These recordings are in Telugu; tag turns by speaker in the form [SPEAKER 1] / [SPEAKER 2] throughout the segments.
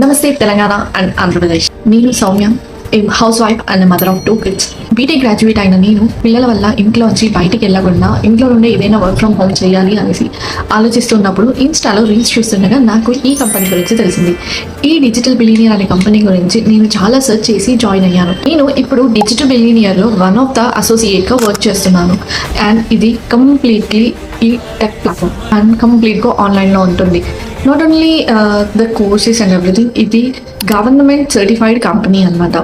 [SPEAKER 1] నమస్తే తెలంగాణ అండ్ ఆంధ్రప్రదేశ్. నేను Soumya, house wife and mother of 2 kids. B Tech graduate అయిన నేను పిల్లల వల్ల ఇంట్లోంచి బయటికి వెళ్ళకుండా ఇంట్లో నుండి ఏదైనా వర్క్ ఫ్రమ్ హోమ్ చేయాలి అనేసి ఆలోచిస్తున్నప్పుడు ఇన్స్టాలో రీల్స్ చూస్తుండగా నాకు ఈ కంపెనీ గురించి తెలిసింది. ఈ డిజిటల్ బిలియనియర్ అనే కంపెనీ గురించి నేను చాలా సెర్చ్ చేసి జాయిన్ అయ్యాను. నేను ఇప్పుడు డిజిటల్ బిలియనియర్లో వన్ ఆఫ్ ద అసోసియేట్గా వర్క్ చేస్తున్నాను. అండ్ ఇది కంప్లీట్లీ ఈ టెక్ ప్లాట్ఫామ్ అండ్ కంప్లీట్గా ఆన్లైన్లో ఉంటుంది. Not only the courses and everything, ఇది గవర్నమెంట్ సర్టిఫైడ్ కంపెనీ అన్నమాట.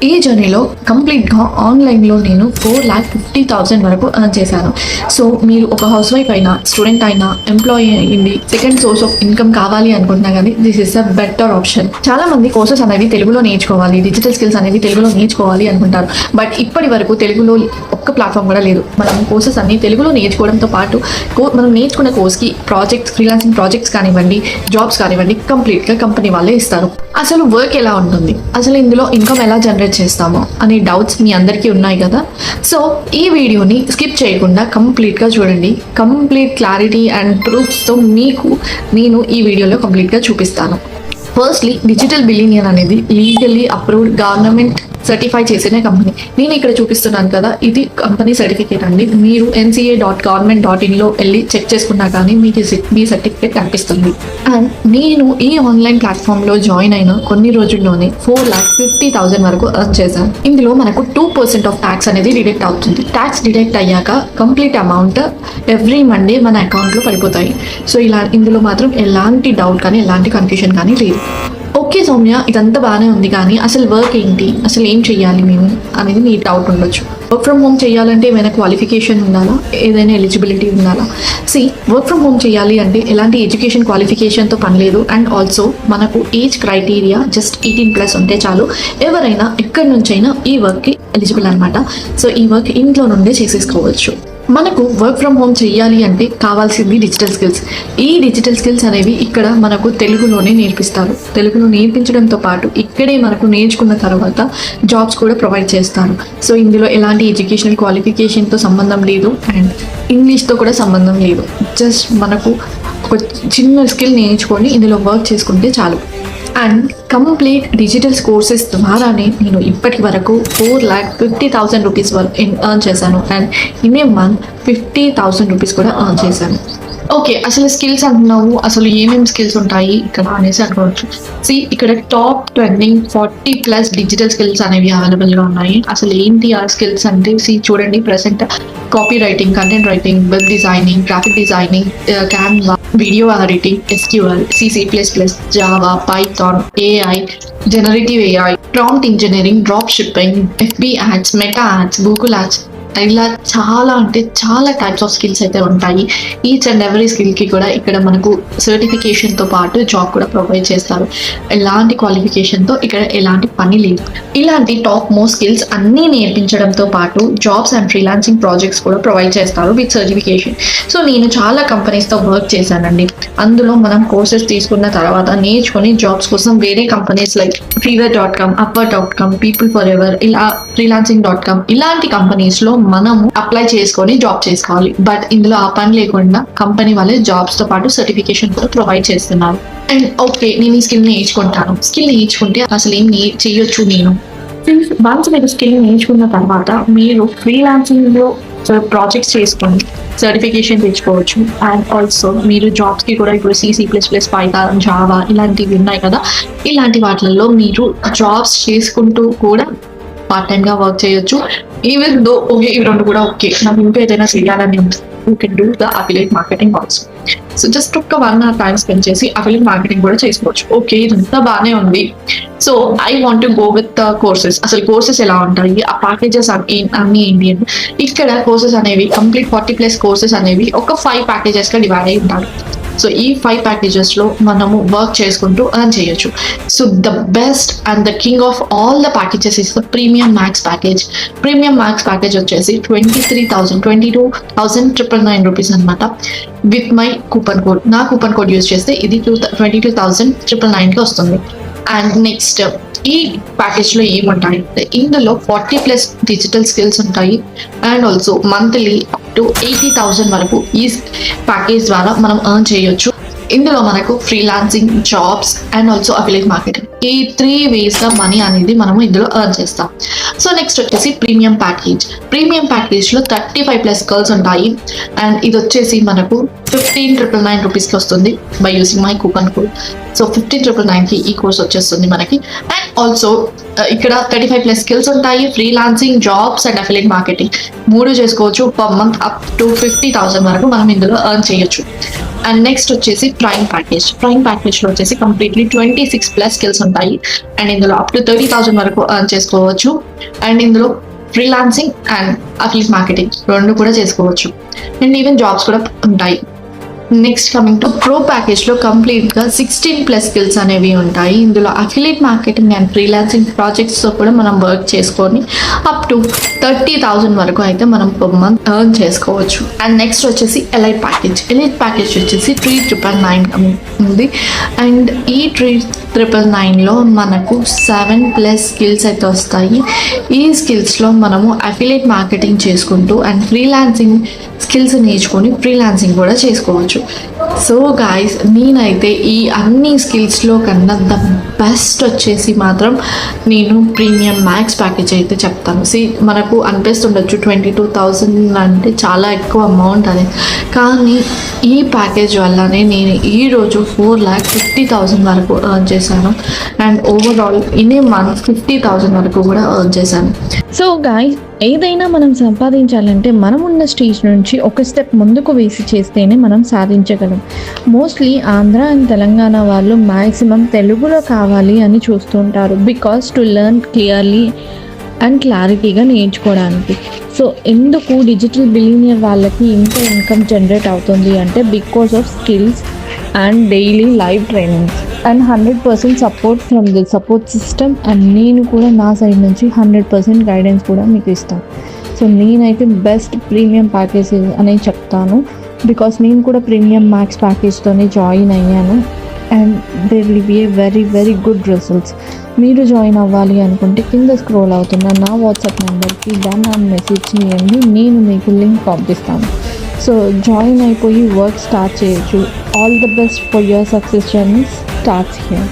[SPEAKER 1] ఈ జర్నీలో కంప్లీట్గా ఆన్లైన్లో నేను 4,50,000 వరకు ఎర్న్ చేశాను. సో మీరు ఒక హౌస్ వైఫ్ అయినా, స్టూడెంట్ అయినా, ఎంప్లాయీ అయింది, సెకండ్ సోర్స్ ఆఫ్ ఇన్కమ్ కావాలి అనుకుంటున్నా కానీ this is a better option. చాలా మంది కోర్సెస్ అనేవి తెలుగులో నేర్చుకోవాలి, డిజిటల్ స్కిల్స్ అనేవి తెలుగులో నేర్చుకోవాలి అనుకుంటారు. బట్ ఇప్పటి వరకు తెలుగులో ఒక్క ప్లాట్ఫామ్ కూడా లేదు. మనం కోర్సెస్ అన్ని తెలుగులో నేర్చుకోవడంతో పాటు మనం నేర్చుకున్న కోర్స్కి ప్రాజెక్ట్స్, ఫ్రీలాన్సింగ్ ప్రాజెక్ట్స్ కానివ్వండి, జాబ్స్ కానివ్వండి, కంప్లీట్గా కంపెనీ వాళ్ళే ఇస్తారు. అసలు వర్క్ ఎలా ఉంటుంది, అసలు ఇందులో ఇన్కమ్ ఎలా జనరేట్ చేస్తామో అనే డౌట్స్ మీ అందరికీ ఉన్నాయి కదా. సో ఈ వీడియోని స్కిప్ చేయకుండా కంప్లీట్గా చూడండి. కంప్లీట్ క్లారిటీ అండ్ ప్రూఫ్స్తో మీకు నేను ఈ వీడియోలో కంప్లీట్గా చూపిస్తాను. ఫస్ట్లీ, డిజిటల్ బిలియనియర్ అనేది లీగల్లీ అప్రూవ్డ్ గవర్నమెంట్ సర్టిఫై చేసిన కంపెనీ. నేను ఇక్కడ చూపిస్తున్నాను కదా, ఇది కంపెనీ సర్టిఫికేట్ అండి. మీరు nca.government.in వెళ్ళి చెక్ చేసుకున్నా కానీ మీకు మీ సర్టిఫికేట్ కనిపిస్తుంది. అండ్ నేను ఈ ఆన్లైన్ ప్లాట్ఫామ్లో జాయిన్ అయిన కొన్ని రోజుల్లోనే 4,50,000 వరకు ఎర్న్ చేశాను. ఇందులో మనకు 2% ఆఫ్ ట్యాక్స్ అనేది డిడక్ట్ అవుతుంది. ట్యాక్స్ డిడక్ట్ అయ్యాక కంప్లీట్ అమౌంట్ ఎవ్రీ మండే మన అకౌంట్లో పడిపోతాయి. సో ఇందులో మాత్రం ఎలాంటి డౌట్ కానీ ఎలాంటి కన్ఫ్యూషన్ కానీ లేదు. ఓకే సౌమ్య, ఇదంతా బాగానే ఉంది కానీ అసలు వర్క్ ఏంటి, అసలు ఏం చేయాలి మేము అనేది మీ డౌట్ ఉండొచ్చు. వర్క్ ఫ్రమ్ హోమ్ చేయాలంటే ఏమైనా క్వాలిఫికేషన్ ఉండాలా, ఏదైనా ఎలిజిబిలిటీ ఉండాలా? వర్క్ ఫ్రమ్ హోమ్ చేయాలి అంటే ఎలాంటి ఎడ్యుకేషన్ క్వాలిఫికేషన్తో పని లేదు. అండ్ ఆల్సో మనకు ఏజ్ క్రైటీరియా జస్ట్ 18+ ఉంటే చాలు. ఎవరైనా ఎక్కడి నుంచైనా ఈ వర్క్కి ఎలిజిబుల్ అనమాట. సో ఈ వర్క్ ఇంట్లో నుండే చేసేసుకోవచ్చు. మనకు వర్క్ ఫ్రమ్ హోమ్ చేయాలి అంటే కావాల్సింది డిజిటల్ స్కిల్స్. ఈ డిజిటల్ స్కిల్స్ అనేవి ఇక్కడ మనకు తెలుగులోనే నేర్పిస్తారు. తెలుగులో నేర్పించడంతో పాటు ఇక్కడే మనకు నేర్చుకున్న తర్వాత జాబ్స్ కూడా ప్రొవైడ్ చేస్తారు. సో ఇందులో ఎలాంటి ఎడ్యుకేషనల్ క్వాలిఫికేషన్తో సంబంధం లేదు అండ్ ఇంగ్లీష్తో కూడా సంబంధం లేదు. జస్ట్ మనకు ఒక చిన్న స్కిల్ నేర్చుకొని ఇందులో వర్క్ చేసుకుంటే చాలు. అండ్ కంప్లీట్ డిజిటల్ కోర్సెస్ ద్వారానే నేను ఇప్పటి వరకు 4,50,000 రూపీస్ వరకు ఎర్న్ చేశాను. And in a month 50,000 rupees కూడా ఎర్న్ చేశాను. ఓకే, అసలు స్కిల్స్ అంటున్నావు, అసలు ఏమేమి స్కిల్స్ ఉంటాయి ఇక్కడ అనేసి అనుకోవచ్చు. ఇక్కడ టాప్ ట్రెండింగ్ 40+ డిజిటల్ స్కిల్స్ అనేవి అవైలబుల్గా ఉన్నాయి. అసలు ఏంటి ఆ స్కిల్స్ అంటే చూడండి, present copy writing, content writing, web designing, graphic designing, Canva, video editing, SQL, C++, Java, Python, AI, generative AI, prompt engineering, drop shipping, FB ads, meta ads, Google ads, ఇలా చాలా అంటే చాలా టైప్స్ ఆఫ్ స్కిల్స్ అయితే ఉంటాయి. ఈచ్ అండ్ ఎవ్రీ స్కిల్కి కూడా ఇక్కడ మనకు సర్టిఫికేషన్తో పాటు జాబ్ కూడా ప్రొవైడ్ చేస్తారు. ఎలాంటి క్వాలిఫికేషన్తో ఇక్కడ ఎలాంటి పని లేదు. ఇలాంటి టాప్ మోస్ట్ స్కిల్స్ అన్నీ నేర్పించడంతో పాటు జాబ్స్ అండ్ ఫ్రీలాన్సింగ్ ప్రాజెక్ట్స్ కూడా ప్రొవైడ్ చేస్తారు విత్ సర్టిఫికేషన్. సో నేను చాలా కంపెనీస్తో వర్క్ చేశానండి. అందులో మనం కోర్సెస్ తీసుకున్న తర్వాత నేర్చుకొని జాబ్స్ కోసం వేరే companies like Fiverr.com, Upwork.com, PeopleForever, ఇలా freelancing.com ఇలాంటి కంపెనీస్లో మనము అప్లై చేసుకొని జాబ్ చేసుకోవాలి. బట్ ఇందులో ఆ పని లేకుండా కంపెనీ వాళ్ళే జాబ్స్తో పాటు సర్టిఫికేషన్ కూడా ప్రొవైడ్ చేస్తున్నారు. అండ్ ఓకే, నేను ఈ స్కిల్ నేర్చుకుంటాను. స్కిల్ నేర్చుకుంటే అసలు ఏం చేయొచ్చు నేను? వన్స్ మీరు స్కిల్ నేర్చుకున్న తర్వాత మీరు ఫ్రీలాన్సింగ్లో ప్రాజెక్ట్స్ చేసుకొని సర్టిఫికేషన్ తెచ్చుకోవచ్చు. అండ్ ఆల్సో మీరు జాబ్స్కి కూడా ఇప్పుడు C++, పైథాన్, జావా ఇలాంటివి ఉన్నాయి కదా, ఇలాంటి వాటిల్లో మీరు జాబ్స్ చేసుకుంటూ కూడా పార్ట్ టైమ్గా వర్క్ చేయొచ్చు. ఈవెన్ దో ఓకే, ఇవి రెండు కూడా ఓకే, నాకు ఇంకా ఏదైనా చేయాలని ఉంది, you can do the affiliate marketing also. So just ఒక్క 1 hour టైం స్పెండ్ చేసి అఫిలియేట్ మార్కెటింగ్ కూడా చేసుకోవచ్చు. ఓకే, ఇదంతా బాగానే ఉంది. So I want to go with the courses. అసలు కోర్సెస్ ఎలా ఉంటాయి, ఆ ప్యాకేజెస్ అన్నీ ఏంటి అంటే ఇక్కడ కోర్సెస్ అనేవి కంప్లీట్ 40+ కోర్సెస్ అనేవి ఒక 5 ప్యాకేజెస్గా డివైడ్ అయి ఉంటారు. సో ఈ 5 ప్యాకేజెస్లో మనము వర్క్ చేసుకుంటూ ఎర్న్ చేయొచ్చు. So the best and the king of all the packages is the premium max package. Premium max package వచ్చేసి 22,999 రూపీస్ అనమాట. విత్ మై కూపన్ కోడ్, నా కూపన్ కోడ్ యూజ్ చేస్తే ఇది 22,999కి వస్తుంది. అండ్ నెక్స్ట్ ఈ ప్యాకేజ్లో ఏముంటాయంటే ఇందులో 40+ డిజిటల్ స్కిల్స్ ఉంటాయి. And also monthly up to 80,000 వరకు ఈ ప్యాకేజ్ ద్వారా మనం ఎర్న్ చేయొచ్చు. ఇందులో మనకు freelancing, jobs and also affiliate marketing, ఈ 3 వేస్గా మనీ అనేది మనము ఇందులో ఎర్న్ చేస్తాం. సో నెక్స్ట్ వచ్చేసి ప్రీమియం ప్యాకేజ్. ప్రీమియం ప్యాకేజ్లో 35+ కాల్స్ ఉంటాయి అండ్ ఇది వచ్చేసి మనకు 15,999 రూపీస్కి వస్తుంది by using my coupon code. So 15,999కి ఈ కోర్స్ వచ్చేస్తుంది మనకి. అండ్ ఆల్సో ఇక్కడ 35+ స్కిల్స్ ఉంటాయి, freelancing, jobs and affiliate marketing 3 చేసుకోవచ్చు. పర్ మంత్ అప్ టు 50,000 వరకు మనం ఇందులో ఎర్న్ చేయొచ్చు. అండ్ నెక్స్ట్ వచ్చేసి ప్రైమ్ ప్యాకేజ్. ప్రైమ్ ప్యాకేజ్లో వచ్చేసి కంప్లీట్లీ 26+ స్కిల్స్ ఉంటాయి అండ్ ఇందులో అప్ టు 30,000 వరకు ఎర్న్ చేసుకోవచ్చు. అండ్ ఇందులో ఫ్రీలాన్సింగ్ అండ్ అఫిలియేట్ మార్కెటింగ్ 2 కూడా చేసుకోవచ్చు అండ్ ఈవెన్ జాబ్స్ కూడా ఉంటాయి. నెక్స్ట్ కమింగ్ టు ప్రో ప్యాకేజ్లో కంప్లీట్గా 16+ స్కిల్స్ అనేవి ఉంటాయి. ఇందులో అఫిలియేట్ మార్కెటింగ్ అండ్ ఫ్రీలాన్సింగ్ ప్రాజెక్ట్స్తో కూడా మనం వర్క్ చేసుకొని అప్ టు 30,000 వరకు అయితే మనం పర్ మంత్ ఎర్న్ చేసుకోవచ్చు. అండ్ నెక్స్ట్ వచ్చేసి ఎలైట్ ప్యాకేజ్. ఎలైట్ ప్యాకేజ్ వచ్చేసి 3,999 ఉంది అండ్ ఈ 3,999లో మనకు 7+ స్కిల్స్ అయితే వస్తాయి. ఈ స్కిల్స్లో మనము అఫిలియేట్ మార్కెటింగ్ చేసుకుంటూ అండ్ ఫ్రీలాన్సింగ్ స్కిల్స్ నేర్చుకొని ఫ్రీలాన్సింగ్ కూడా చేసుకోవచ్చు. సో గాయస్, నేనైతే ఈ అన్ని స్కిల్స్లో కన్నా ద బెస్ట్ వచ్చేసి మాత్రం నేను ప్రీమియం మ్యాక్స్ ప్యాకేజ్ అయితే చెప్తాను. మనకు అనిపిస్తుండొచ్చు 22,000 అంటే చాలా ఎక్కువ అమౌంట్ అని, కానీ ఈ ప్యాకేజ్ వల్లనే నేను ఈరోజు 4,50,000 వరకు ఎర్న్ చేశాను and overall in a month 50,000 వరకు కూడా ఎర్న్ చేశాను.
[SPEAKER 2] సో గాయ్స్, ఏదైనా మనం సంపాదించాలంటే మనం ఉన్న స్టేజ్ నుంచి ఒక స్టెప్ ముందుకు వేసి చేస్తేనే మనం సాధించగలం. మోస్ట్లీ ఆంధ్ర అండ్ తెలంగాణ వాళ్ళు మ్యాక్సిమం తెలుగులో కావాలి అని చూస్తుంటారు, because to learn clearly and క్లారిటీగా నేర్చుకోవడానికి. సో ఎందుకు డిజిటల్ బిలియనియర్ వాళ్ళకి ఇంత ఇన్కమ్ జనరేట్ అవుతుంది అంటే because of skills and daily live trainings and 100% support from the support system. And నేను కూడా నా సైడ్ నుంచి 100% గైడెన్స్ కూడా మీకు ఇస్తాను. సో నేనైతే బెస్ట్ ప్రీమియం ప్యాకేజ్ అని చెప్తాను, బికాస్ నేను కూడా ప్రీమియం మ్యాక్స్ ప్యాకేజ్తోనే జాయిన్ అయ్యాను and there will be a very very good results. మీరు జాయిన్ అవ్వాలి అనుకుంటే కింద స్క్రోల్ అవుతున్న నా వాట్సాప్ నెంబర్కి దాన్ని మెసేజ్ చేయండి, నేను మీకు లింక్ పంపిస్తాను. సో జాయిన్ అయిపోయి వర్క్ స్టార్ట్ చేయొచ్చు. All the best for your success journey starts here.